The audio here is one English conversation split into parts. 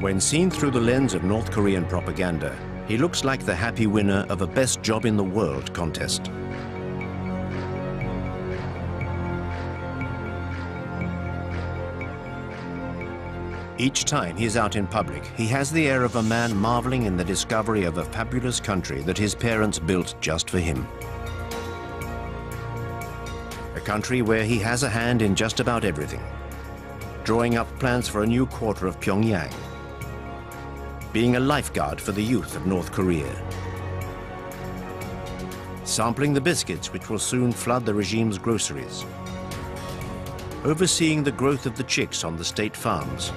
When seen through the lens of North Korean propaganda, he looks like the happy winner of a Best Job in the World contest. Each time he's out in public, he has the air of a man marveling in the discovery of a fabulous country that his parents built just for him. A country where he has a hand in just about everything. Drawing up plans for a new quarter of Pyongyang. Being a lifeguard for the youth of North Korea. Sampling the biscuits which will soon flood the regime's groceries. Overseeing the growth of the chicks on the state farms.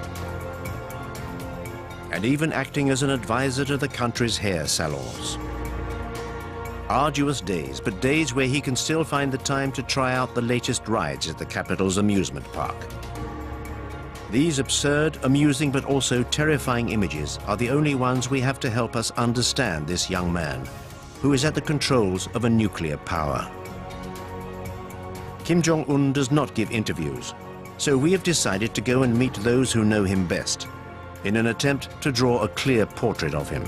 And even acting as an advisor to the country's hair salons. Arduous days, but days where he can still find the time to try out the latest rides at the capital's amusement park. These absurd, amusing, but also terrifying images are the only ones we have to help us understand this young man, who is at the controls of a nuclear power. Kim Jong-un does not give interviews, so we have decided to go and meet those who know him best, in an attempt to draw a clear portrait of him.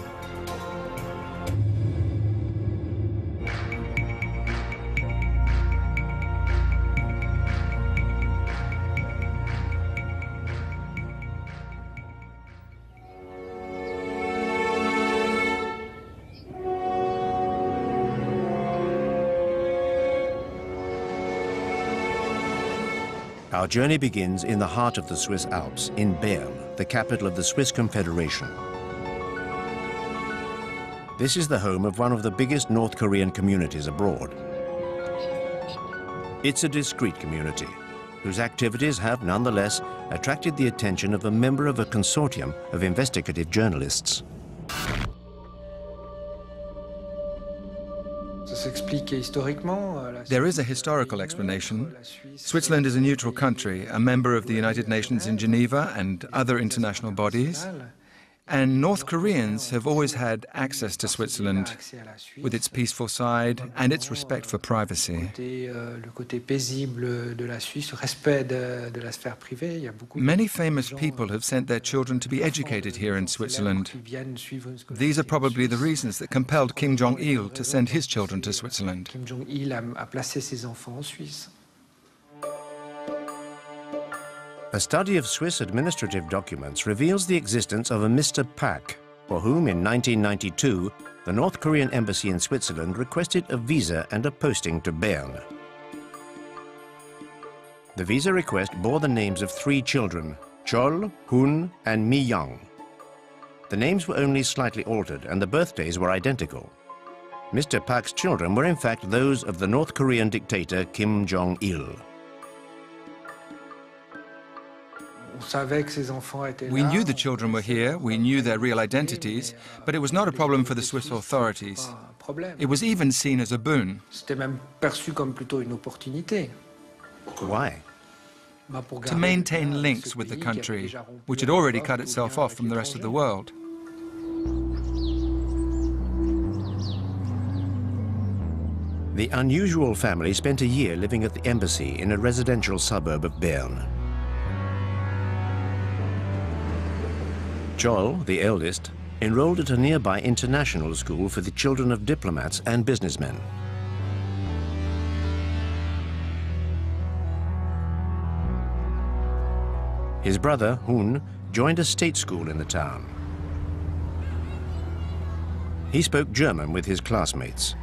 Our journey begins in the heart of the Swiss Alps, in Bern, the capital of the Swiss Confederation. This is the home of one of the biggest North Korean communities abroad. It's a discreet community, whose activities have nonetheless attracted the attention of a member of a consortium of investigative journalists. There is a historical explanation. Switzerland is a neutral country, a member of the United Nations in Geneva and other international bodies. And North Koreans have always had access to Switzerland with its peaceful side and its respect for privacy. Many famous people have sent their children to be educated here in Switzerland. These are probably the reasons that compelled Kim Jong-il to send his children to Switzerland. A study of Swiss administrative documents reveals the existence of a Mr. Pak, for whom in 1992 the North Korean embassy in Switzerland requested a visa and a posting to Bern. The visa request bore the names of 3 children, Chol, Hun and Mi Young. The names were only slightly altered and the birthdays were identical. Mr. Pak's children were in fact those of the North Korean dictator Kim Jong-il. We knew the children were here, we knew their real identities, but it was not a problem for the Swiss authorities. It was even seen as a boon. Why? To maintain links with the country, which had already cut itself off from the rest of the world. The unusual family spent a year living at the embassy in a residential suburb of Bern. Chol, the eldest, enrolled at a nearby international school for the children of diplomats and businessmen. His brother, Hun, joined a state school in the town. He spoke German with his classmates.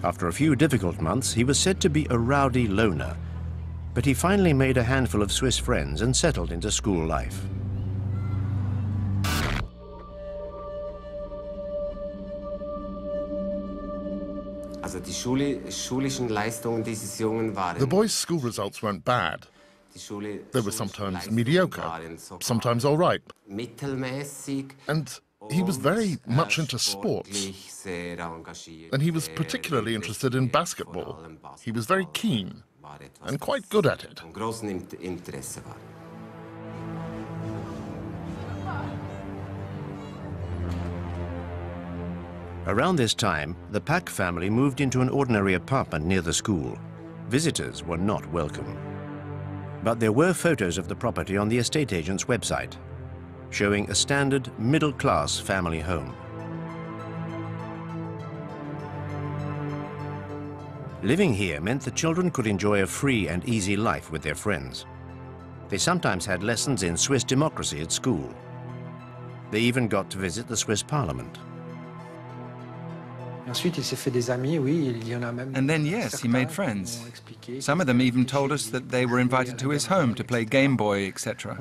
After a few difficult months, he was said to be a rowdy loner, but he finally made a handful of Swiss friends and settled into school life. The boys' school results weren't bad. They were sometimes mediocre, sometimes all right. And he was very much into sports. And he was particularly interested in basketball. He was very keen and quite good at it. Around this time, the Pak family moved into an ordinary apartment near the school. Visitors were not welcome. But there were photos of the property on the estate agent's website. showing a standard middle-class family home. Living here meant the children could enjoy a free and easy life with their friends. They sometimes had lessons in Swiss democracy at school. They even got to visit the Swiss Parliament. And then, yes, he made friends. Some of them even told us that they were invited to his home to play Game Boy, etc.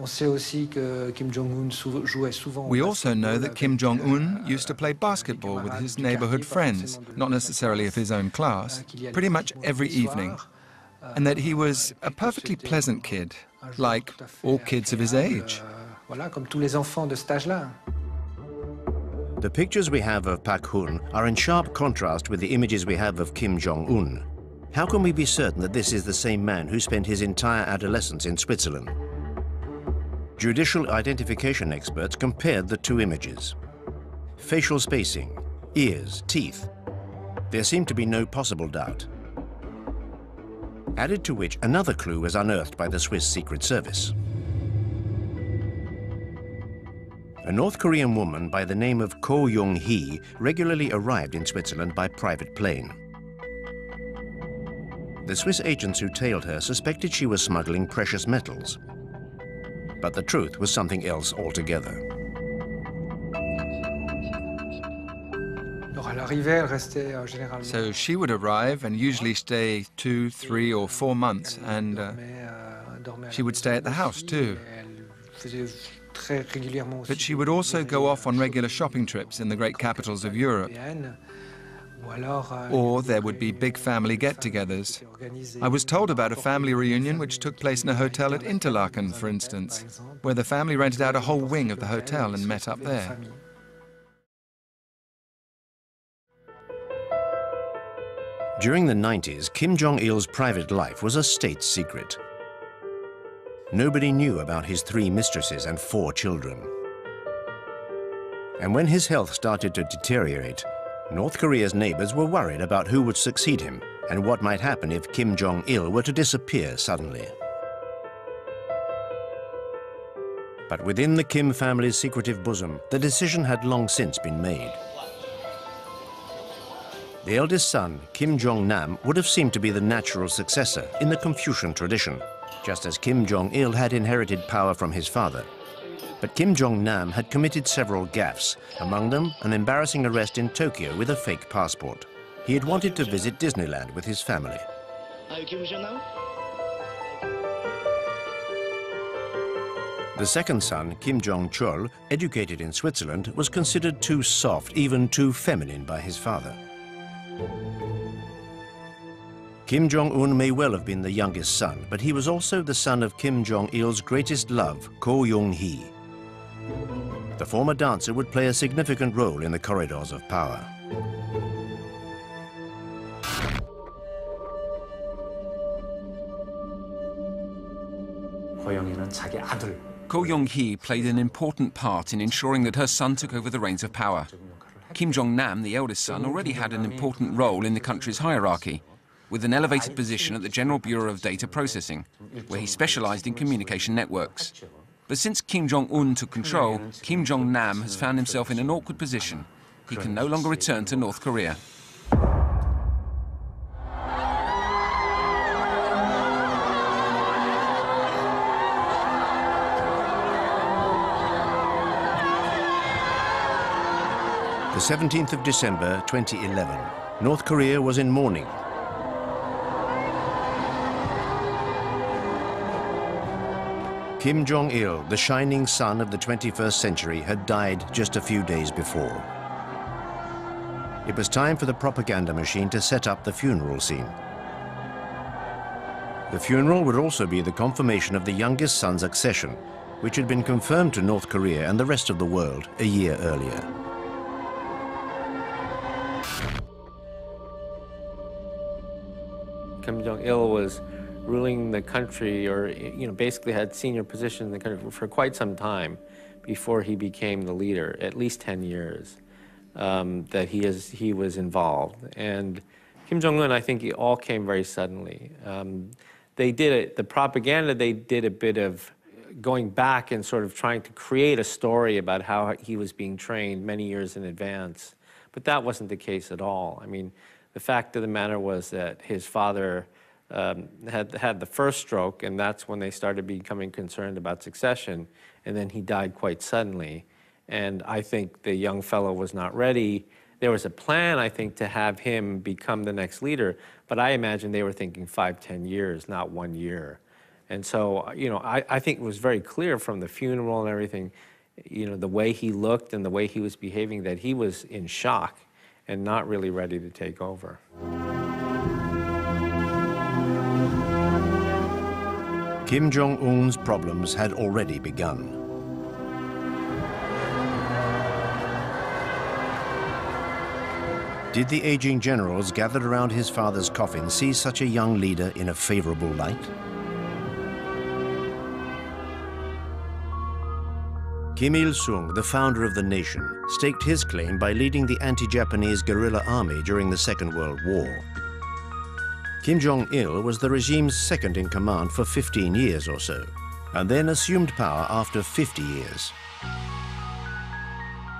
We also know that Kim Jong-un used to play basketball with his neighborhood friends, not necessarily of his own class, pretty much every evening. And that he was a perfectly pleasant kid, like all kids of his age. The pictures we have of Pak Hun are in sharp contrast with the images we have of Kim Jong-un. How can we be certain that this is the same man who spent his entire adolescence in Switzerland? Judicial identification experts compared the two images. Facial spacing, ears, teeth. There seemed to be no possible doubt. Added to which, another clue was unearthed by the Swiss Secret Service. A North Korean woman by the name of Ko Young-hee regularly arrived in Switzerland by private plane. The Swiss agents who tailed her suspected she was smuggling precious metals. But the truth was something else altogether. So she would arrive and usually stay 2, 3, or 4 months, and she would stay at the house too. But she would also go off on regular shopping trips in the great capitals of Europe. Or there would be big family get-togethers. I was told about a family reunion which took place in a hotel at Interlaken, for instance, where the family rented out a whole wing of the hotel and met up there. During the 90s, Kim Jong-il's private life was a state secret. Nobody knew about his 3 mistresses and 4 children. And when his health started to deteriorate, North Korea's neighbors were worried about who would succeed him and what might happen if Kim Jong-il were to disappear suddenly. But within the Kim family's secretive bosom, the decision had long since been made. The eldest son, Kim Jong-nam, would have seemed to be the natural successor in the Confucian tradition, just as Kim Jong-il had inherited power from his father. But Kim Jong-nam had committed several gaffes, among them an embarrassing arrest in Tokyo with a fake passport. He had wanted to visit Disneyland with his family. The second son, Kim Jong-chol, educated in Switzerland, was considered too soft, even too feminine by his father. Kim Jong-un may well have been the youngest son, but he was also the son of Kim Jong-il's greatest love, Ko Young-hee. The former dancer would play a significant role in the corridors of power. Ko Young-hee played an important part in ensuring that her son took over the reins of power. Kim Jong-nam, the eldest son, already had an important role in the country's hierarchy, with an elevated position at the General Bureau of Data Processing, where he specialized in communication networks. But since Kim Jong-un took control, Kim Jong-nam has found himself in an awkward position. He can no longer return to North Korea. The 17th of December 2011, North Korea was in mourning. Kim Jong-il, the shining sun of the 21st century, had died just a few days before. It was time for the propaganda machine to set up the funeral scene. The funeral would also be the confirmation of the youngest son's accession, which had been confirmed to North Korea and the rest of the world a year earlier. Kim Jong-il was ruling the country, or basically had senior positions in the country for quite some time before he became the leader, at least 10 years that he was involved. And Kim Jong-un, I think, it all came very suddenly. They did it, the propaganda, they did a bit of going back and sort of trying to create a story about how he was being trained many years in advance. But that wasn't the case at all. I mean, the fact of the matter was that his father had the first stroke, and that's when they started becoming concerned about succession, and then he died quite suddenly. And I think the young fellow was not ready. There was a plan, I think, to have him become the next leader, but I imagine they were thinking 5, 10 years, not 1 year. And so, you know, I think it was very clear from the funeral and everything, you know, the way he looked and the way he was behaving, that he was in shock and not really ready to take over. Kim Jong-un's problems had already begun. Did the aging generals gathered around his father's coffin see such a young leader in a favorable light? Kim Il-sung, the founder of the nation, staked his claim by leading the anti-Japanese guerrilla army during the Second World War. Kim Jong-il was the regime's second in command for 15 years or so, and then assumed power after 50 years.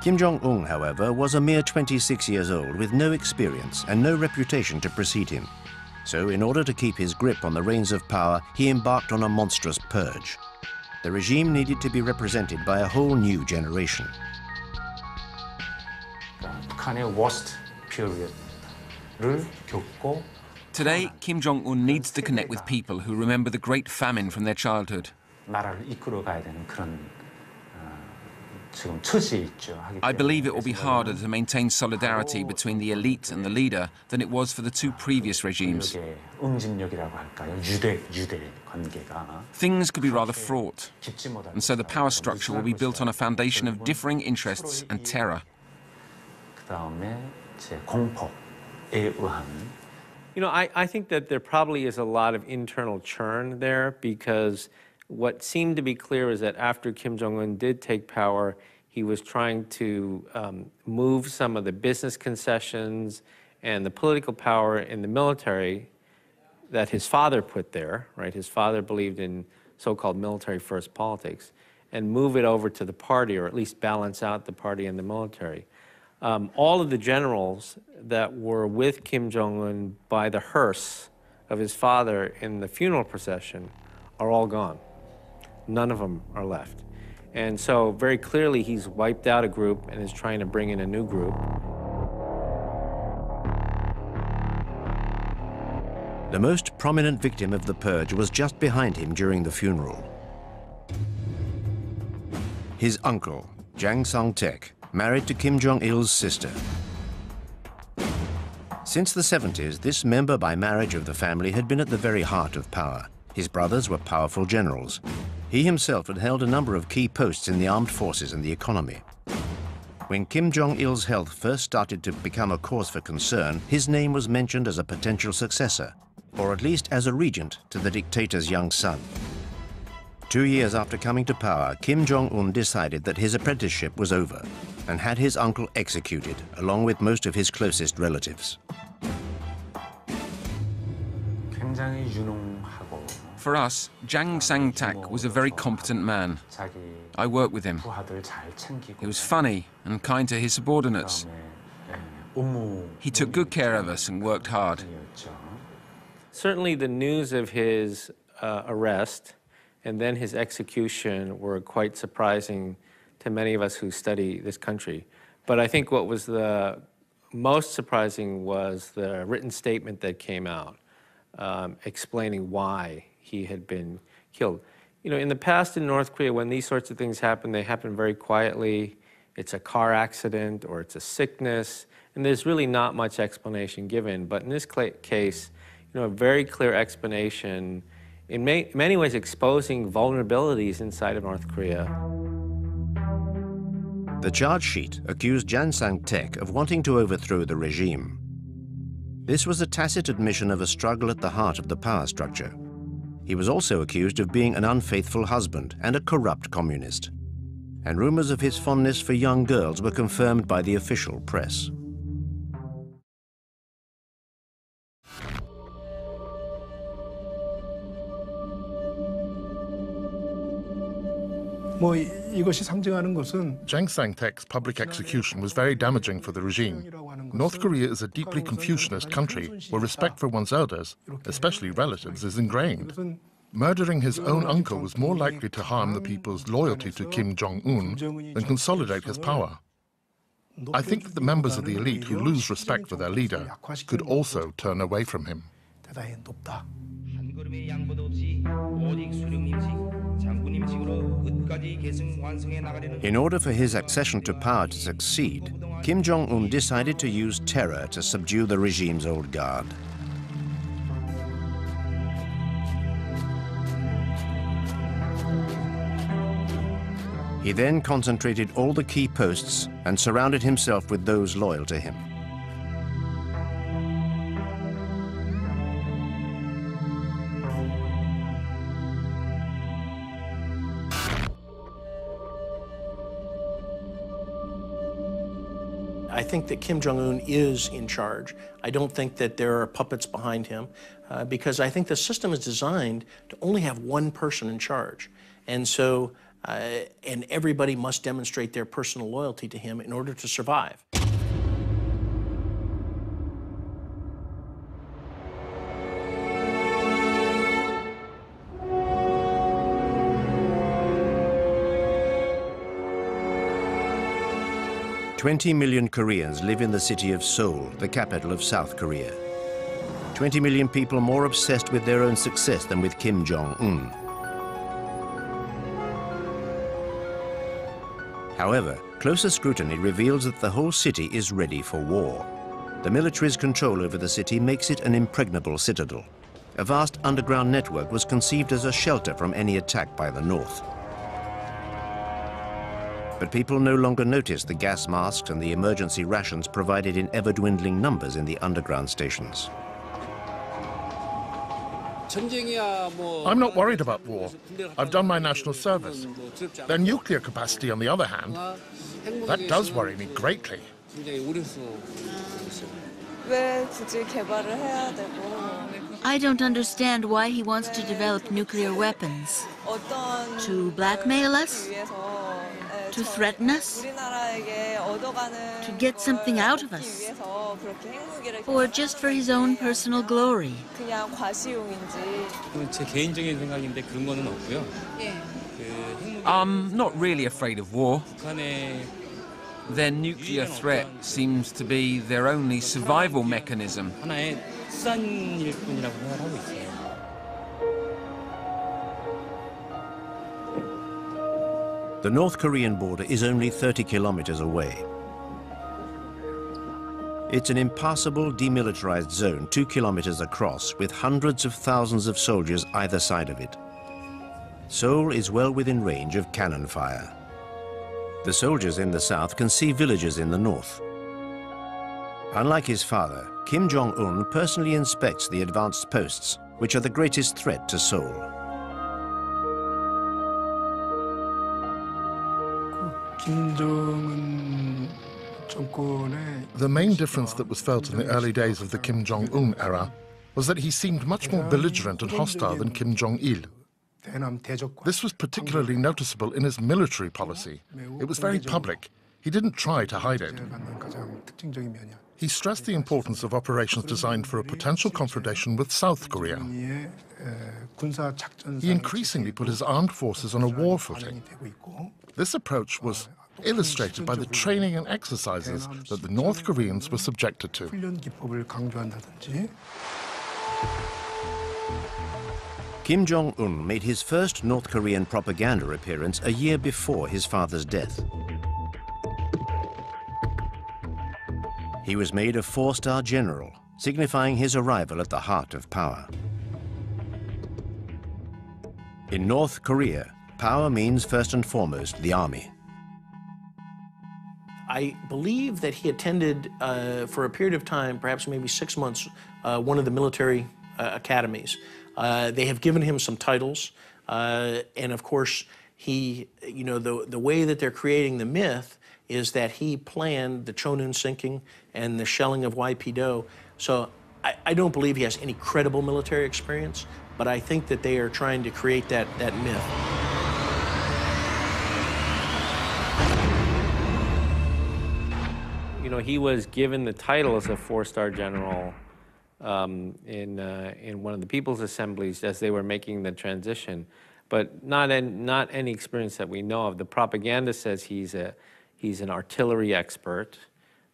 Kim Jong-un, however, was a mere 26 years old with no experience and no reputation to precede him. So in order to keep his grip on the reins of power, he embarked on a monstrous purge. The regime needed to be represented by a whole new generation. 북한의 worst period를 겪고 Today, Kim Jong-un needs to connect with people who remember the great famine from their childhood. 나라를 이끌어가야 되는 그런 지금 처지에 있죠. I believe it will be harder to maintain solidarity between the elite and the leader than it was for the two previous regimes. 응집력이라고 할까요? 유대 관계가 Things could be rather fraught, and so the power structure will be built on a foundation of differing interests and terror. 그다음에 이제 공포에 의한. You know, I think that there probably is a lot of internal churn there, because what seemed to be clear is that after Kim Jong-un did take power, he was trying to move some of the business concessions and the political power in the military that his father put there, right? His father believed in so-called military-first politics, and move it over to the party, or at least balance out the party and the military. All of the generals that were with Kim Jong-un by the hearse of his father in the funeral procession are all gone. None of them are left. And so very clearly he's wiped out a group and is trying to bring in a new group. The most prominent victim of the purge was just behind him during the funeral. His uncle, Jang Song-taek, married to Kim Jong-il's sister. Since the 70s, this member by marriage of the family had been at the very heart of power. His brothers were powerful generals. He himself had held a number of key posts in the armed forces and the economy. When Kim Jong-il's health first started to become a cause for concern, his name was mentioned as a potential successor, or at least as a regent to the dictator's young son. 2 years after coming to power, Kim Jong-un decided that his apprenticeship was over and had his uncle executed, along with most of his closest relatives. 굉장히 유능하고 For us, Jang Sang-tak was a very competent man. 자기 I worked with him. 부하들 잘 챙기고 He was funny and kind to his subordinates. 업무 He took good care of us and worked hard. 이었죠. Certainly the news of his arrest and then his execution were quite surprising to many of us who study this country. But I think what was the most surprising was the written statement that came out explaining why he had been killed. You know, in the past in North Korea, when these sorts of things happen, they happen very quietly. It's a car accident or it's a sickness, and there's really not much explanation given. But in this case, you know, a very clear explanation, in many ways exposing vulnerabilities inside of North Korea. The charge sheet accused Jang Sang-taek of wanting to overthrow the regime. This was a tacit admission of a struggle at the heart of the power structure. He was also accused of being an unfaithful husband and a corrupt communist. And rumors of his fondness for young girls were confirmed by the official press. Jang Sang-tek's public execution was very damaging for the regime. North Korea is a deeply Confucianist country where respect for one's elders, especially relatives, is ingrained. Murdering his own uncle was more likely to harm the people's loyalty to Kim Jong-un than consolidate his power. I think that the members of the elite who lose respect for their leader could also turn away from him. In order for his accession to power to succeed, Kim Jong-un decided to use terror to subdue the regime's old guard. He then concentrated all the key posts and surrounded himself with those loyal to him. I think that Kim Jong-un is in charge. I don't think that there are puppets behind him because I think the system is designed to only have one person in charge. And so, and everybody must demonstrate their personal loyalty to him in order to survive. "20 million Koreans live in the city of Seoul, the capital of South Korea. 20 million people more obsessed with their own success than with Kim Jong-un. However, closer scrutiny reveals that the whole city is ready for war. The military's control over the city makes it an impregnable citadel. A vast underground network was conceived as a shelter from any attack by the North. But people no longer notice the gas masks and the emergency rations provided in ever-dwindling numbers in the underground stations. I'm not worried about war. I've done my national service. Their nuclear capacity, on the other hand, that does worry me greatly. I don't understand why he wants to develop nuclear weapons. To blackmail us? To threaten us? To get something out of us? Or just for his own personal glory? I'm not really afraid of war. Their nuclear threat seems to be their only survival mechanism. The North Korean border is only 30 kilometers away. It's an impassable, demilitarized zone 2 kilometers across, with hundreds of thousands of soldiers either side of it. Seoul is well within range of cannon fire. The soldiers in the south can see villages in the north. Unlike his father, Kim Jong-un personally inspects the advanced posts, which are the greatest threat to Seoul. The main difference that was felt in the early days of the Kim Jong-un era was that he seemed much more belligerent and hostile than Kim Jong-il. This was particularly noticeable in his military policy. It was very public. He didn't try to hide it. He stressed the importance of operations designed for a potential confrontation with South Korea. He increasingly put his armed forces on a war footing. This approach was illustrated by the training and exercises that the North Koreans were subjected to. Kim Jong-un made his first North Korean propaganda appearance a year before his father's death. He was made a 4-star general, signifying his arrival at the heart of power. In North Korea, power means first and foremost the army. I believe that he attended, for a period of time, perhaps maybe 6 months, one of the military academies. They have given him some titles, and of course, he, you know, the way that they're creating the myth is that he planned the Chonun sinking and the shelling of YP-do. So I don't believe he has any credible military experience, but I think that they are trying to create that myth. You know, he was given the title as a four-star general in one of the People's Assemblies as they were making the transition, but not any experience that we know of. The propaganda says he's an artillery expert,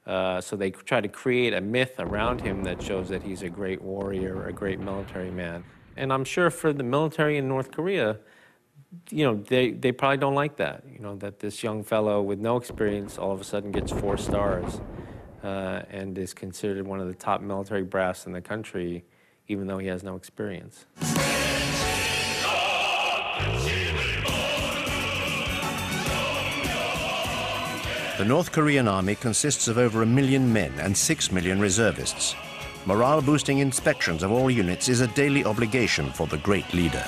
so they try to create a myth around him that shows that he's a great warrior, a great military man. And I'm sure for the military in North Korea, you know, they probably don't like that, you know, that this young fellow with no experience all of a sudden gets 4 stars and is considered one of the top military brass in the country, even though he has no experience. The North Korean army consists of over 1 million men and 6 million reservists. Morale-boosting inspections of all units is a daily obligation for the great leader.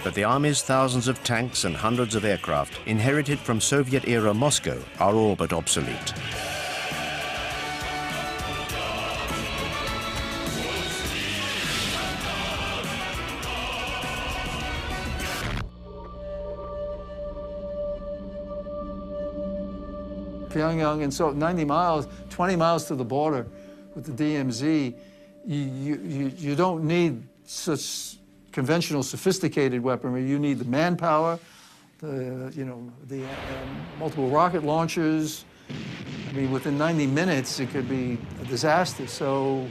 But the army's thousands of tanks and hundreds of aircraft, inherited from Soviet-era Moscow, are all but obsolete. Pyongyang, and so 90 miles, 20 miles to the border with the DMZ, you don't need such conventional, sophisticated weaponry. You need the manpower, the multiple rocket launchers. I mean, within 90 minutes, it could be a disaster. So,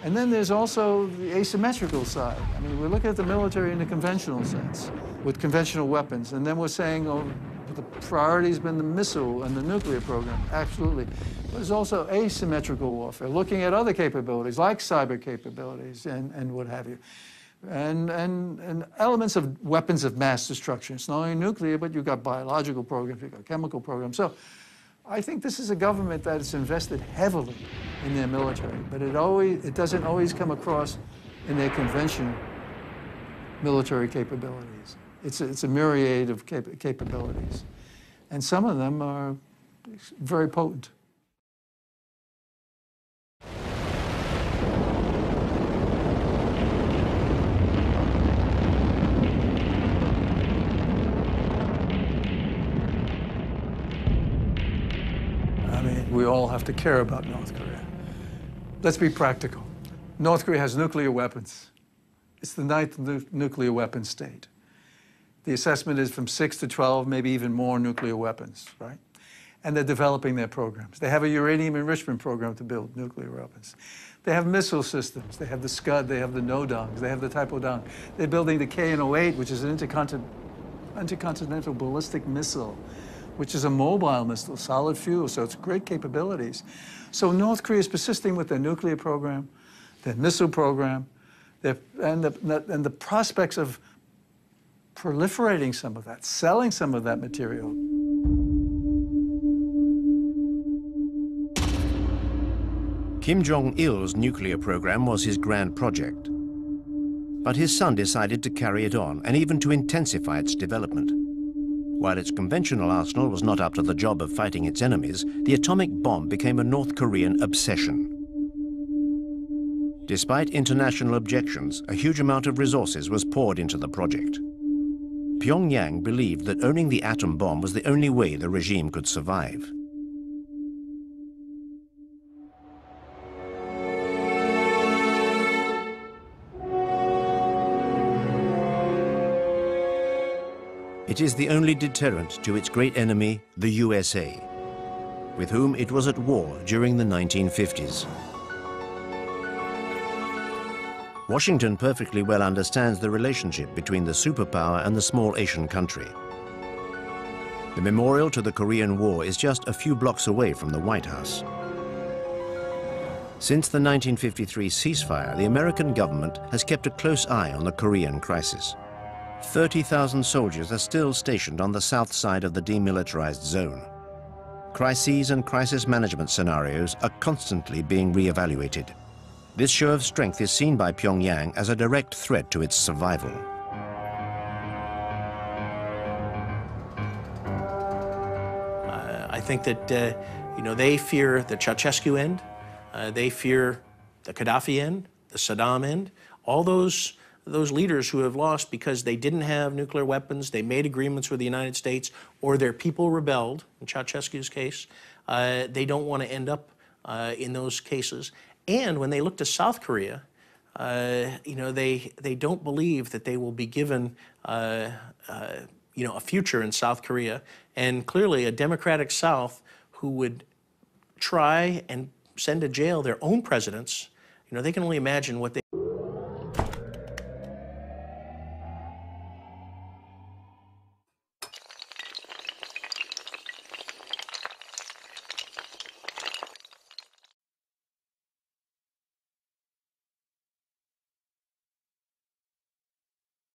and then there's also the asymmetrical side. I mean, we're looking at the military in the conventional sense, with conventional weapons, and then we're saying, oh, the priority's been the missile and the nuclear program, absolutely. But there's also asymmetrical warfare, looking at other capabilities, like cyber capabilities and what have you. And elements of weapons of mass destruction. It's not only nuclear, but you've got biological programs, you've got chemical programs. So I think this is a government that has invested heavily in their military, but it doesn't always come across in their conventional military capabilities. It's a myriad of capabilities. And some of them are very potent. I mean, we all have to care about North Korea. Let's be practical. North Korea has nuclear weapons. It's the 9th nuclear weapon state. The assessment is from 6 to 12, maybe even more nuclear weapons, right? And they're developing their programs. They have a uranium enrichment program to build nuclear weapons. They have missile systems. They have the Scud, they have the NODONgs, they have the Taepodong. They're building the KN-08, which is an intercontinental ballistic missile, which is a mobile missile, solid fuel, so it's great capabilities. So North Korea is persisting with their nuclear program, their missile program, and the prospects of proliferating some of that, selling some of that material. Kim Jong-il's nuclear program was his grand project. But his son decided to carry it on and even to intensify its development. While its conventional arsenal was not up to the job of fighting its enemies, the atomic bomb became a North Korean obsession. Despite international objections, a huge amount of resources was poured into the project. Pyongyang believed that owning the atom bomb was the only way the regime could survive. It is the only deterrent to its great enemy, the USA, with whom it was at war during the 1950s. Washington perfectly well understands the relationship between the superpower and the small Asian country. The memorial to the Korean War is just a few blocks away from the White House. Since the 1953 ceasefire, the American government has kept a close eye on the Korean crisis. 30,000 soldiers are still stationed on the south side of the demilitarized zone. Crises and crisis management scenarios are constantly being re-evaluated. This show of strength is seen by Pyongyang as a direct threat to its survival. I think that, they fear the Ceausescu end, they fear the Gaddafi end, the Saddam end. All those those leaders who have lost because they didn't have nuclear weapons, they made agreements with the United States, or their people rebelled, in Ceausescu's case, they don't want to end up in those cases. And when they look to South Korea, you know, they don't believe that they will be given you know, a future in South Korea. And clearly a democratic South who would try and send to jail their own presidents, you know, they can only imagine what they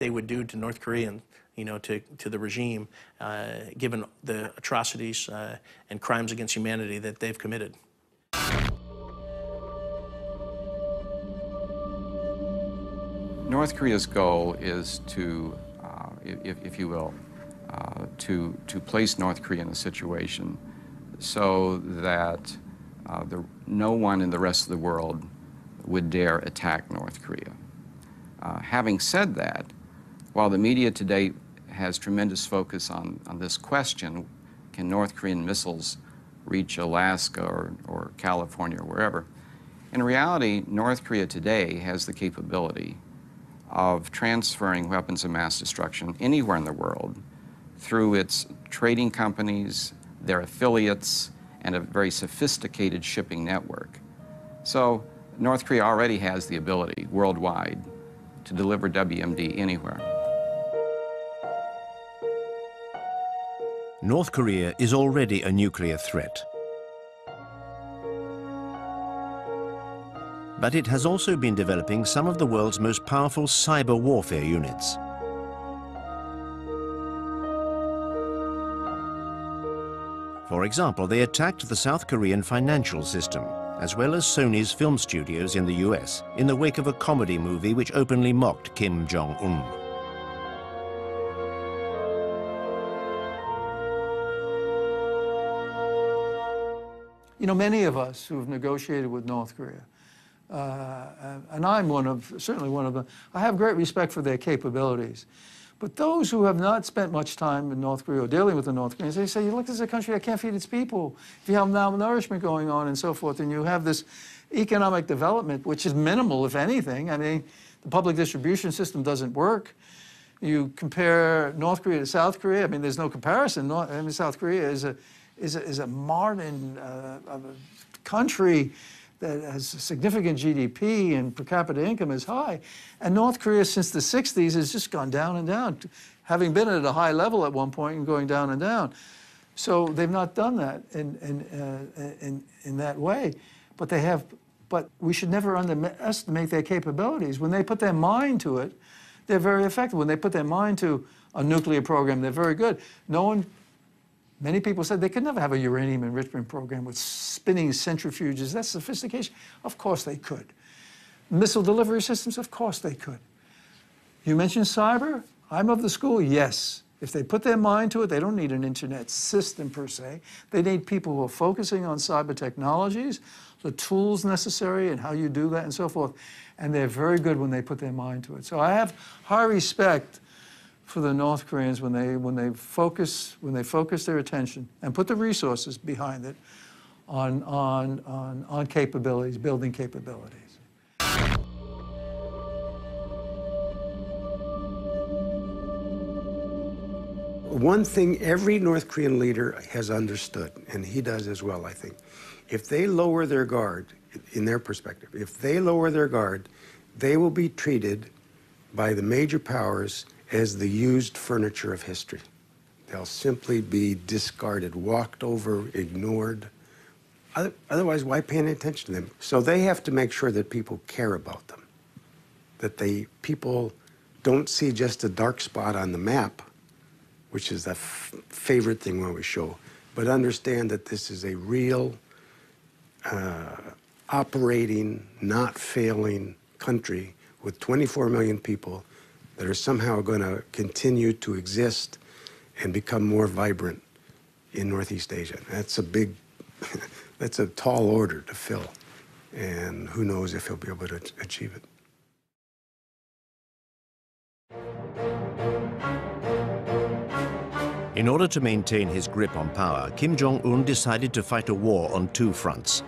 would do to North Korean, you know, to the regime, given the atrocities and crimes against humanity that they've committed. North Korea's goal is to, if you will, to place North Korea in a situation so that no one in the rest of the world would dare attack North Korea. Having said that, while the media today has tremendous focus on this question, can North Korean missiles reach Alaska or California or wherever, in reality, North Korea today has the capability of transferring weapons of mass destruction anywhere in the world through its trading companies, their affiliates, and a very sophisticated shipping network. So North Korea already has the ability worldwide to deliver WMD anywhere. North Korea is already a nuclear threat. But it has also been developing some of the world's most powerful cyber warfare units. For example, they attacked the South Korean financial system, as well as Sony's film studios in the US, in the wake of a comedy movie which openly mocked Kim Jong-un. You know, many of us who have negotiated with North Korea, and I'm certainly one of them, I have great respect for their capabilities. But those who have not spent much time in North Korea or dealing with the North Koreans, they say, you look, this is a country that can't feed its people. If you have malnourishment going on and so forth, and you have this economic development, which is minimal, if anything. I mean, the public distribution system doesn't work. You compare North Korea to South Korea, I mean, there's no comparison. I mean, South Korea is a modern country that has a significant GDP and per capita income is high. And North Korea, since the 60s, has just gone down and down, having been at a high level at one point and going down and down. So they've not done that in that way. But they have. But we should never underestimate their capabilities. When they put their mind to it, they're very effective. When they put their mind to a nuclear program, they're very good. Many people said they could never have a uranium enrichment program with spinning centrifuges. That's sophistication. Of course they could. Missile delivery systems, of course they could. You mentioned cyber. I'm of the school, yes. If they put their mind to it, they don't need an internet system per se. They need people who are focusing on cyber technologies, the tools necessary and how you do that and so forth. And they're very good when they put their mind to it. So I have high respect for the North Koreans when they focus their attention and put the resources behind it on capabilities, building capabilities. One thing every North Korean leader has understood, and he does as well, I think, if they lower their guard, in their perspective, if they lower their guard, they will be treated by the major powers as the used furniture of history. They'll simply be discarded, walked over, ignored. Otherwise, why pay any attention to them? So they have to make sure that people care about them, that people don't see just a dark spot on the map, which is the favorite thing when we show, but understand that this is a real, operating, not failing country with 24 million people that are somehow going to continue to exist and become more vibrant in Northeast Asia. That's a big, that's a tall order to fill, and who knows if he'll be able to achieve it. In order to maintain his grip on power, Kim Jong-un decided to fight a war on two fronts.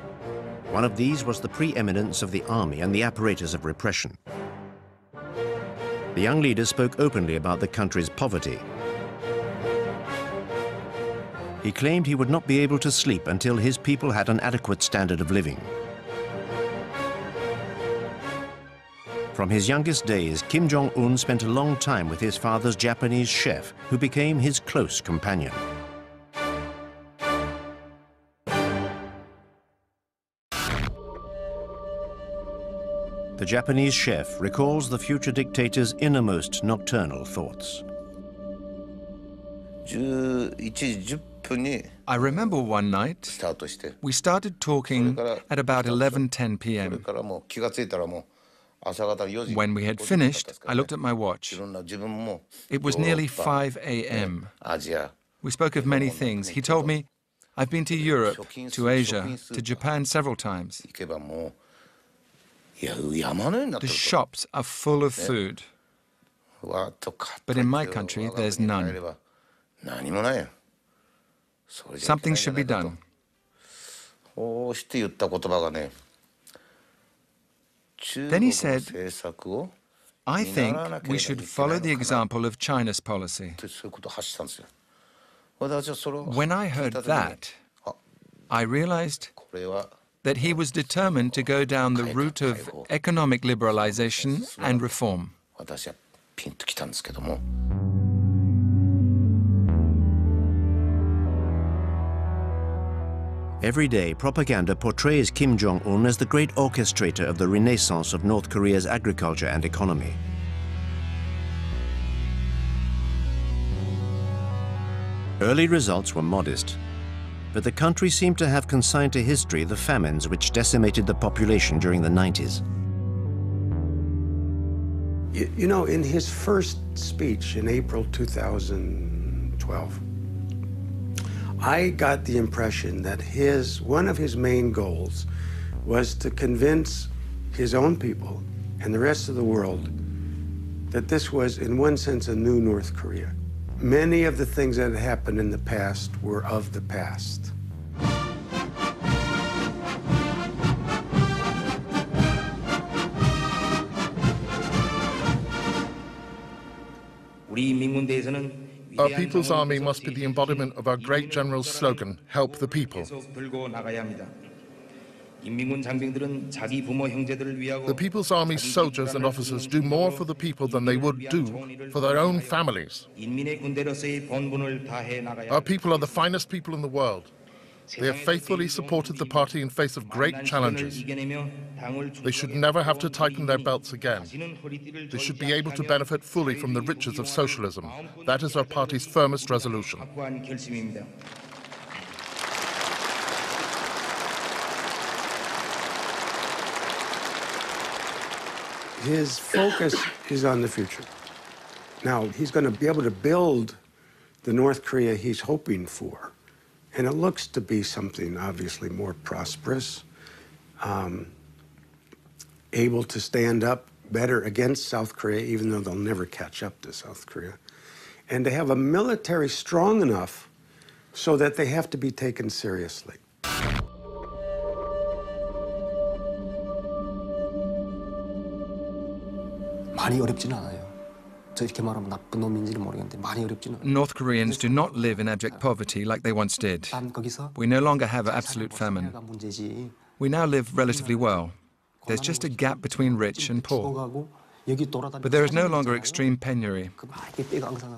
One of these was the preeminence of the army and the apparatus of repression. The young leader spoke openly about the country's poverty. He claimed he would not be able to sleep until his people had an adequate standard of living. From his youngest days, Kim Jong-un spent a long time with his father's Japanese chef, who became his close companion. The Japanese chef recalls the future dictator's innermost nocturnal thoughts. I remember one night, we started talking at about 11:10 p.m. When we had finished, I looked at my watch. It was nearly 5 a.m. We spoke of many things. He told me, I've been to Europe, to Asia, to Japan several times. The shops are full of food. But in my country, there's none. Something should be done. Then he said, I think we should follow the example of China's policy. When I heard that, I realized that he was determined to go down the route of economic liberalization and reform. Every day, propaganda portrays Kim Jong-un as the great orchestrator of the renaissance of North Korea's agriculture and economy. Early results were modest, but the country seemed to have consigned to history the famines which decimated the population during the 90s. You know, in his first speech in April 2012, I got the impression that one of his main goals was to convince his own people and the rest of the world that this was, in one sense, a new North Korea. Many of the things that had happened in the past were of the past. Our People's Army must be the embodiment of our great general's slogan, help the people. The People's Army's soldiers and officers do more for the people than they would do for their own families. Our people are the finest people in the world. They have faithfully supported the party in face of great challenges. They should never have to tighten their belts again. They should be able to benefit fully from the riches of socialism. That is our party's firmest resolution. His focus is on the future. Now, he's going to be able to build the North Korea he's hoping for. And it looks to be something obviously more prosperous, able to stand up better against South Korea, even though they'll never catch up to South Korea, and to have a military strong enough so that they have to be taken seriously. North Koreans do not live in abject poverty like they once did. We no longer have an absolute famine. We now live relatively well. There's just a gap between rich and poor. But there is no longer extreme penury.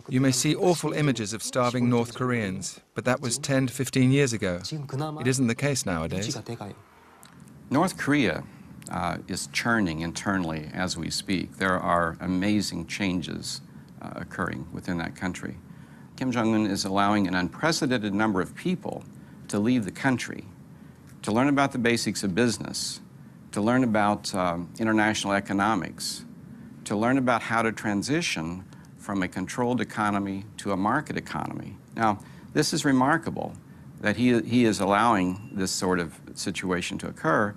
You may see awful images of starving North Koreans, but that was 10 to 15 years ago. It isn't the case nowadays. North Korea is churning internally as we speak. There are amazing changes occurring within that country. Kim Jong-un is allowing an unprecedented number of people to leave the country, to learn about the basics of business, to learn about international economics, to learn about how to transition from a controlled economy to a market economy. Now, this is remarkable that he is allowing this sort of situation to occur.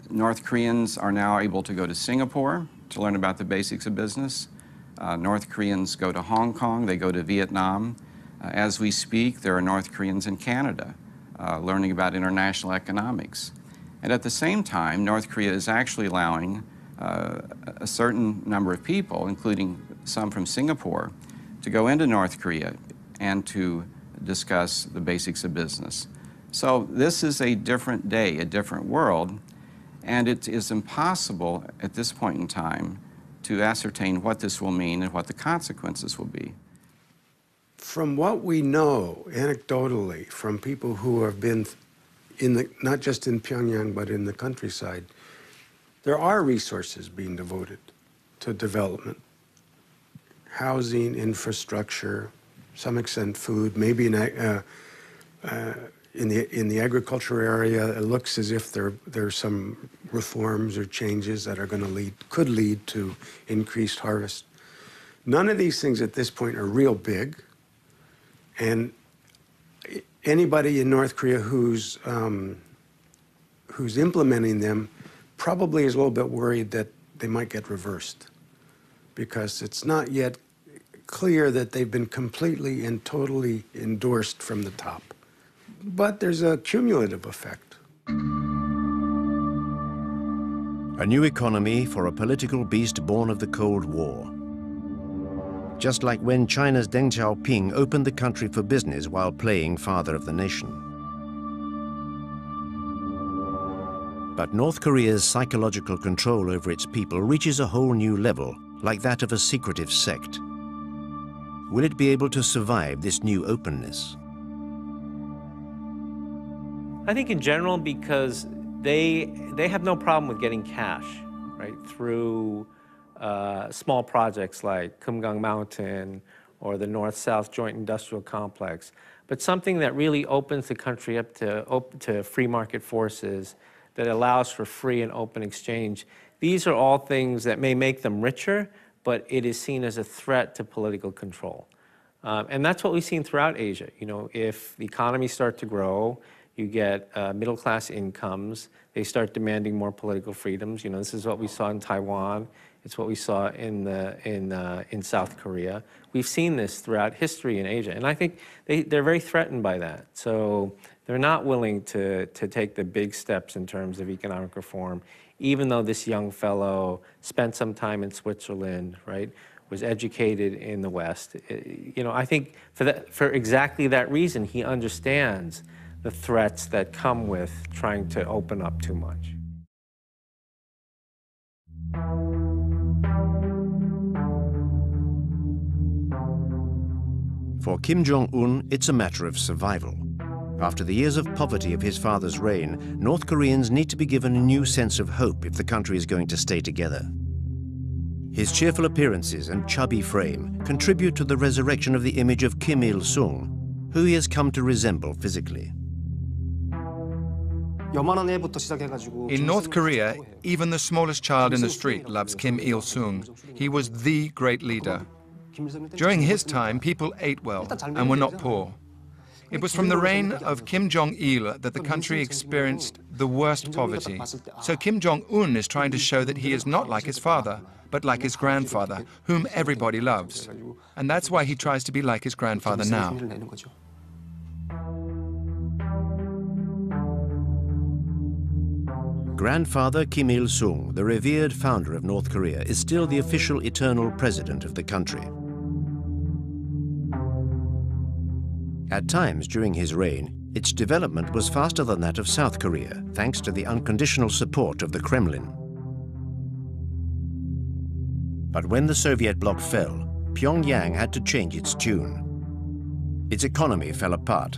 North Koreans are now able to go to Singapore to learn about the basics of business. North Koreans go to Hong Kong, they go to Vietnam, As we speak, there are North Koreans in Canada learning about international economics. And at the same time, North Korea is actually allowing a certain number of people, including some from Singapore, to go into North Korea and to discuss the basics of business. So this is a different day, a different world, and it is impossible at this point in time to ascertain what this will mean and what the consequences will be. From what we know anecdotally from people who have been not just in Pyongyang but in the countryside, there are resources being devoted to development. Housing, infrastructure, some extent food, maybe in the agriculture area, it looks as if there's some reforms or changes that are going to could lead to increased harvest. None of these things at this point are real big, and anybody in North Korea who's implementing them probably is a little bit worried that they might get reversed, because it's not yet clear that they've been completely and totally endorsed from the top. But there's a cumulative effect. A new economy for a political beast born of the Cold War. Just like when China's Deng Xiaoping opened the country for business while playing father of the nation. But North Korea's psychological control over its people reaches a whole new level, like that of a secretive sect. Will it be able to survive this new openness? I think in general, because they have no problem with getting cash, right, through small projects like Kumgang Mountain or the North-South Joint Industrial Complex, but something that really opens the country up to free market forces, that allows for free and open exchange. These are all things that may make them richer, but it is seen as a threat to political control. And that's what we've seen throughout Asia. You know, if the economies start to grow, you get middle-class incomes, they start demanding more political freedoms. You know, this is what we saw in Taiwan. It's what we saw in South Korea. We've seen this throughout history in Asia, and I think they're very threatened by that. So they're not willing to take the big steps in terms of economic reform, even though this young fellow spent some time in Switzerland, right, was educated in the West. You know, I think for exactly that reason, he understands the threats that come with trying to open up too much. For Kim Jong-un, it's a matter of survival. After the years of poverty of his father's reign, North Koreans need to be given a new sense of hope if the country is going to stay together. His cheerful appearances and chubby frame contribute to the resurrection of the image of Kim Il-sung, who he has come to resemble physically. In North Korea, even the smallest child in the street loves Kim Il-sung. He was the great leader. During his time, people ate well and were not poor. It was from the reign of Kim Jong-il that the country experienced the worst poverty. So Kim Jong-un is trying to show that he is not like his father, but like his grandfather, whom everybody loves. And that's why he tries to be like his grandfather now. Grandfather Kim Il-sung, the revered founder of North Korea, is still the official eternal president of the country. At times during his reign, its development was faster than that of South Korea, thanks to the unconditional support of the Kremlin. But when the Soviet bloc fell, Pyongyang had to change its tune. Its economy fell apart,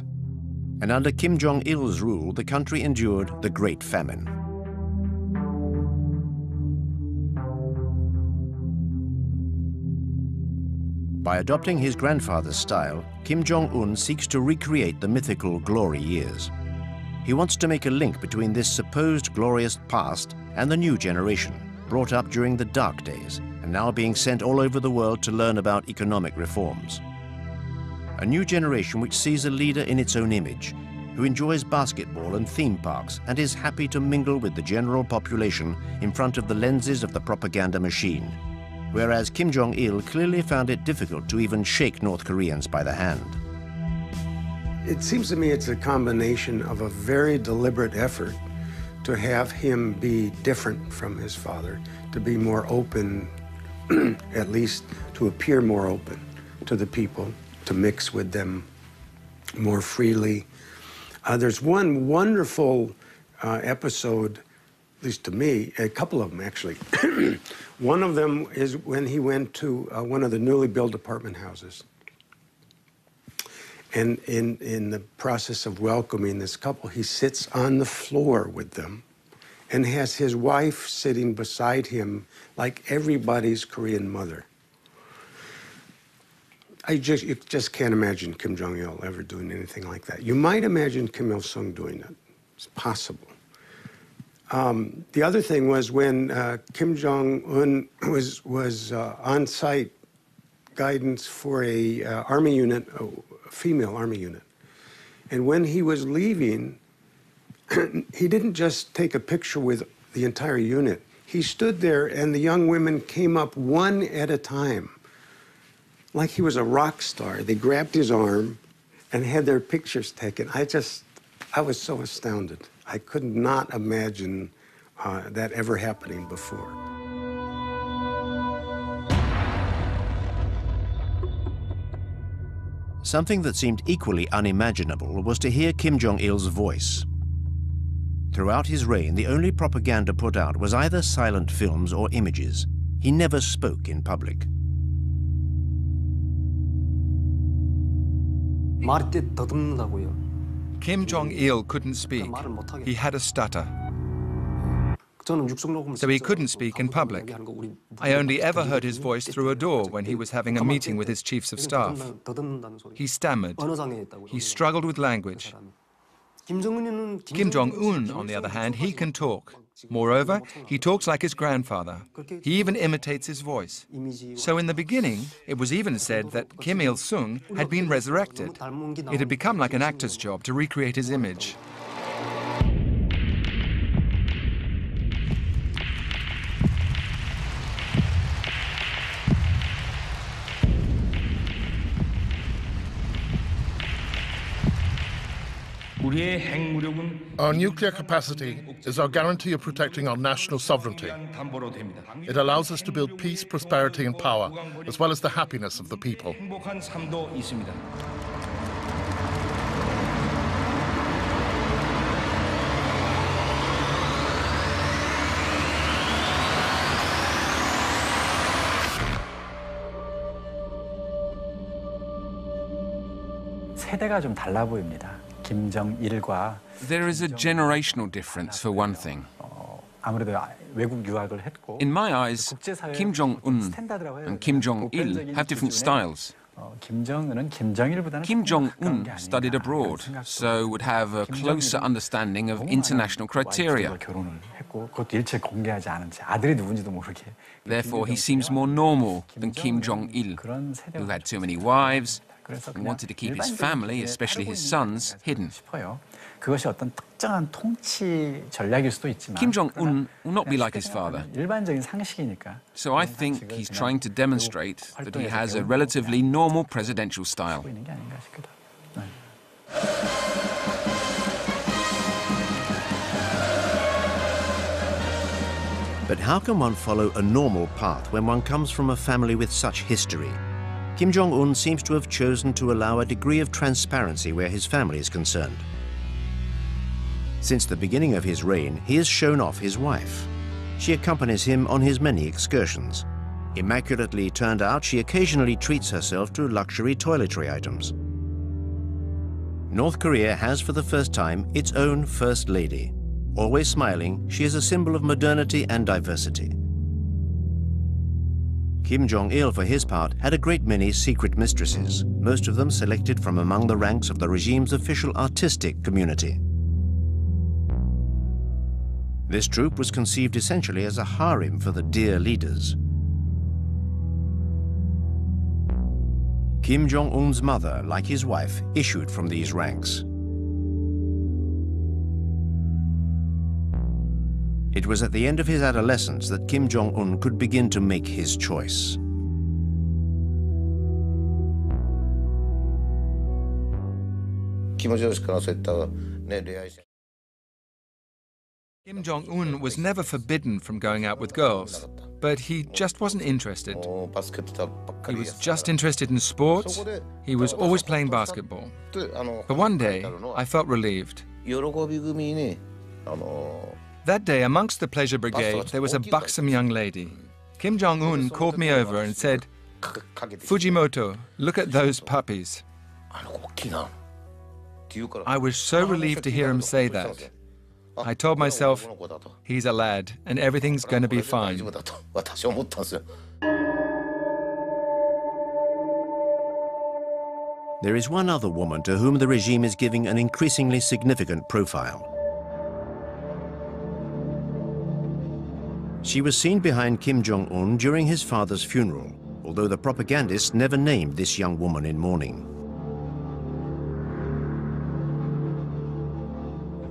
and under Kim Jong-il's rule, the country endured the Great Famine. By adopting his grandfather's style, Kim Jong-un seeks to recreate the mythical glory years. He wants to make a link between this supposed glorious past and the new generation, brought up during the dark days and now being sent all over the world to learn about economic reforms. A new generation which sees a leader in its own image, who enjoys basketball and theme parks and is happy to mingle with the general population in front of the lenses of the propaganda machine. Whereas Kim Jong-il clearly found it difficult to even shake North Koreans by the hand. It seems to me it's a combination of a very deliberate effort to have him be different from his father, to be more open, at least to appear more open to the people, to mix with them more freely. There's one wonderful episode, at least to me, a couple of them actually. One of them is when he went to one of the newly built apartment houses. And in the process of welcoming this couple, he sits on the floor with them and has his wife sitting beside him like everybody's Korean mother. You just can't imagine Kim Jong-il ever doing anything like that. You might imagine Kim Il-sung doing it. It's possible. The other thing was when Kim Jong-un was on site guidance for a army unit, a female army unit. And when he was leaving, he didn't just take a picture with the entire unit. He stood there and the young women came up one at a time, like he was a rock star. They grabbed his arm and had their pictures taken. I was so astounded. I could not imagine that ever happening before. Something that seemed equally unimaginable was to hear Kim Jong-il's voice. Throughout his reign, the only propaganda put out was either silent films or images. He never spoke in public. Kim Jong-il couldn't speak. He had a stutter. So he couldn't speak in public. I only ever heard his voice through a door when he was having a meeting with his chiefs of staff. He stammered. He struggled with language. Kim Jong-un, on the other hand, he can talk. Moreover, he talks like his grandfather. He even imitates his voice. So in the beginning, it was even said that Kim Il-sung had been resurrected. It had become like an actor's job to recreate his image. Our nuclear capacity is our guarantee of protecting our national sovereignty. It allows us to build peace, prosperity, and power, as well as the happiness of the people. 세대가 좀 달라 보입니다. 김정일과 There is a generational difference, for one thing. 아무래도 외국 유학을 했고 In my eyes, Kim Jong-un and Kim Jong-il have different styles. Kim Jong-un studied abroad, so would have a closer understanding of international criteria. Therefore, he seems more normal than Kim Jong-il, who had too many wives and wanted to keep his family, especially his sons, hidden. Kim Jong-un will not be like his father. So I think he's trying to demonstrate that he has a relatively normal presidential style. But how can one follow a normal path when one comes from a family with such history? Kim Jong-un seems to have chosen to allow a degree of transparency where his family is concerned. Since the beginning of his reign, he has shown off his wife. She accompanies him on his many excursions. Immaculately turned out, she occasionally treats herself to luxury toiletry items. North Korea has for the first time its own First Lady. Always smiling, she is a symbol of modernity and diversity. Kim Jong-il, for his part, had a great many secret mistresses, most of them selected from among the ranks of the regime's official artistic community. This troupe was conceived essentially as a harem for the dear leaders. Kim Jong-un's mother, like his wife, issued from these ranks. It was at the end of his adolescence that Kim Jong-un could begin to make his choice. Kim Jong-un was never forbidden from going out with girls, but he just wasn't interested. He was just interested in sports. He was always playing basketball. But one day, I felt relieved. That day, amongst the pleasure brigade, there was a buxom young lady. Kim Jong-un called me over and said, "Fujimoto, look at those puppies." I was so relieved to hear him say that. I told myself, he's a lad, and everything's going to be fine. There is one other woman to whom the regime is giving an increasingly significant profile. She was seen behind Kim Jong-un during his father's funeral, although the propagandists never named this young woman in mourning.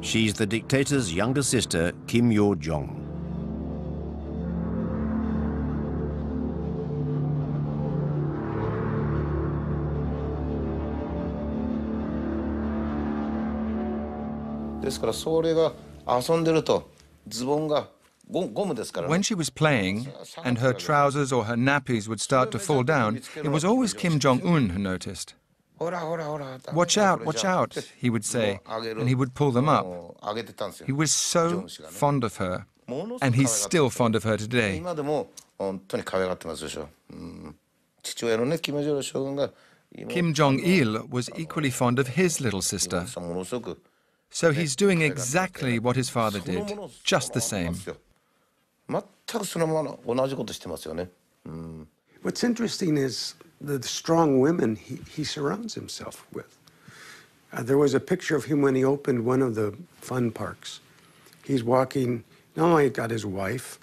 She's the dictator's younger sister, Kim Yo-jong. When she was playing, and her trousers or her nappies would start to fall down, it was always Kim Jong-un who noticed. "Watch out," he would say, and he would pull them up. He was so fond of her, and he's still fond of her today. Kim Jong-il was equally fond of his little sister. So he's doing exactly what his father did, just the same. What's interesting is the strong women he surrounds himself with. There was a picture of him when he opened one of the fun parks. He's walking, not only got his wife,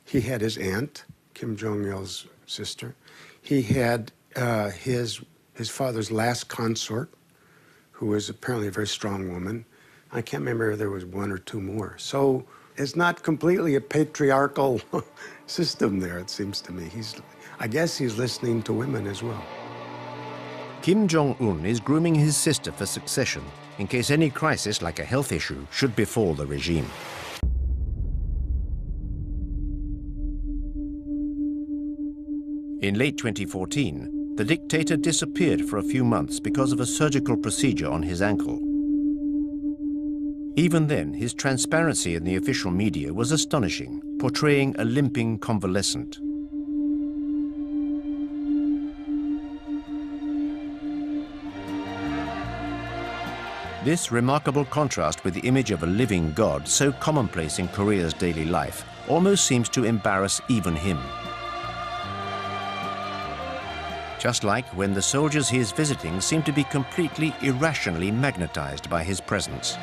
he had his aunt, Kim Jong-il's sister. He had his father's last consort, who was apparently a very strong woman. I can't remember if there was one or two more. So it's not completely a patriarchal system there, it seems to me. I guess he's listening to women as well. Kim Jong-un is grooming his sister for succession in case any crisis like a health issue should befall the regime. In late 2014, the dictator disappeared for a few months because of a surgical procedure on his ankle. Even then, his transparency in the official media was astonishing, portraying a limping convalescent. This remarkable contrast with the image of a living god, so commonplace in Korea's daily life, almost seems to embarrass even him. Just like when the soldiers he is visiting seem to be completely irrationally magnetized by his presence.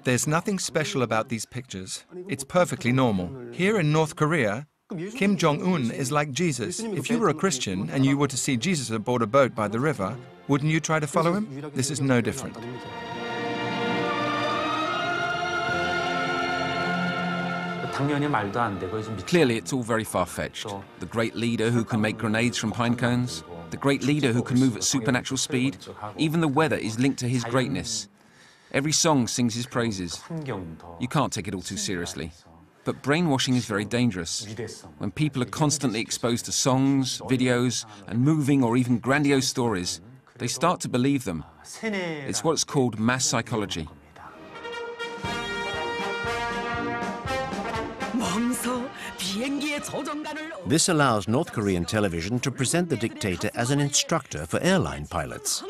There's nothing special about these pictures. It's perfectly normal. Here in North Korea, Kim Jong-un is like Jesus. If you were a Christian and you were to see Jesus aboard a boat by the river, wouldn't you try to follow him? This is no different. Clearly, it's all very far-fetched. The great leader who can make grenades from pine cones, the great leader who can move at supernatural speed, even the weather is linked to his greatness. Every song sings his praises. You can't take it all too seriously. But brainwashing is very dangerous. When people are constantly exposed to songs, videos, and moving or even grandiose stories, they start to believe them. It's what's called mass psychology. This allows North Korean television to present the dictator as an instructor for airline pilots.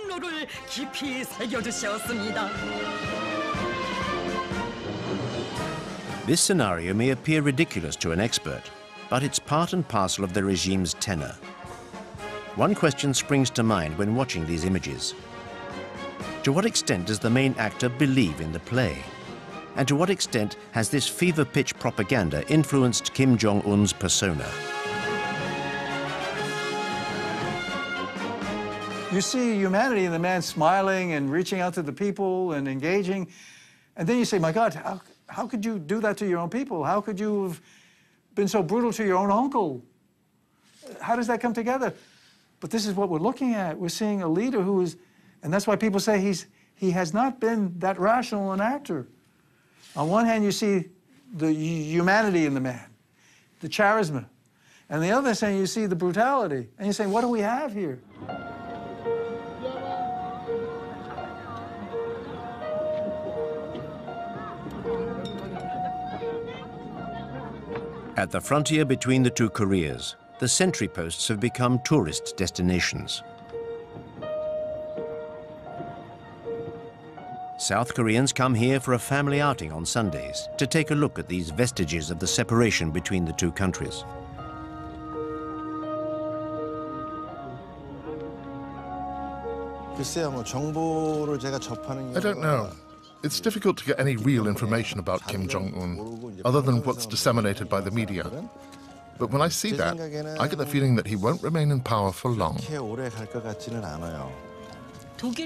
This scenario may appear ridiculous to an expert, but it's part and parcel of the regime's tenor. One question springs to mind when watching these images. To what extent does the main actor believe in the play? And to what extent has this fever-pitch propaganda influenced Kim Jong-un's persona? You see humanity in the man smiling and reaching out to the people and engaging. And then you say, my God, how could you do that to your own people? How could you have been so brutal to your own uncle? How does that come together? But this is what we're looking at. We're seeing a leader who is, and that's why people say he has not been that rational an actor. On one hand, you see the humanity in the man, the charisma. And the other hand, you see the brutality. And you say, what do we have here? At the frontier between the two Koreas, the sentry posts have become tourist destinations. South Koreans come here for a family outing on Sundays to take a look at these vestiges of the separation between the two countries. I don't know. It's difficult to get any real information about Kim Jong-un, other than what's disseminated by the media. But when I see that, I get the feeling that he won't remain in power for long.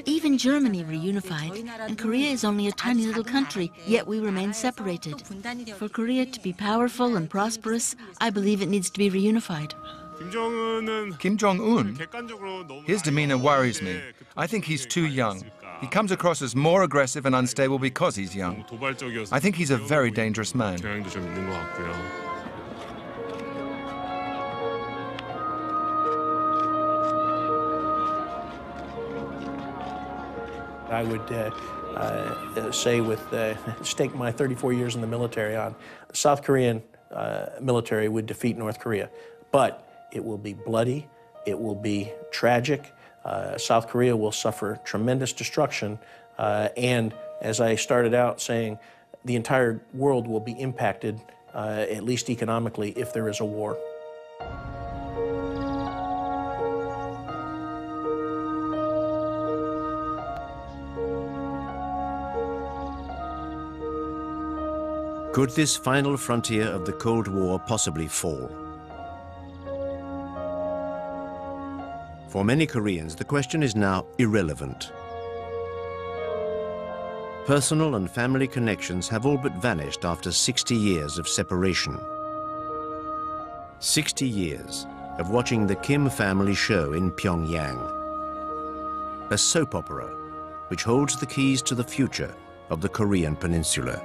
Even Germany reunified, and Korea is only a tiny little country, yet we remain separated. For Korea to be powerful and prosperous, I believe it needs to be reunified. Kim Jong-un, his demeanor worries me. I think he's too young. He comes across as more aggressive and unstable because he's young. I think he's a very dangerous man. I would say stake my 34 years in the military on the South Korean military would defeat North Korea. But it will be bloody, it will be tragic. South Korea will suffer tremendous destruction, and as I started out saying, the entire world will be impacted, at least economically, if there is a war. Could this final frontier of the Cold War possibly fall? For many Koreans, the question is now irrelevant. Personal and family connections have all but vanished after 60 years of separation. 60 years of watching the Kim family show in Pyongyang. A soap opera which holds the keys to the future of the Korean peninsula.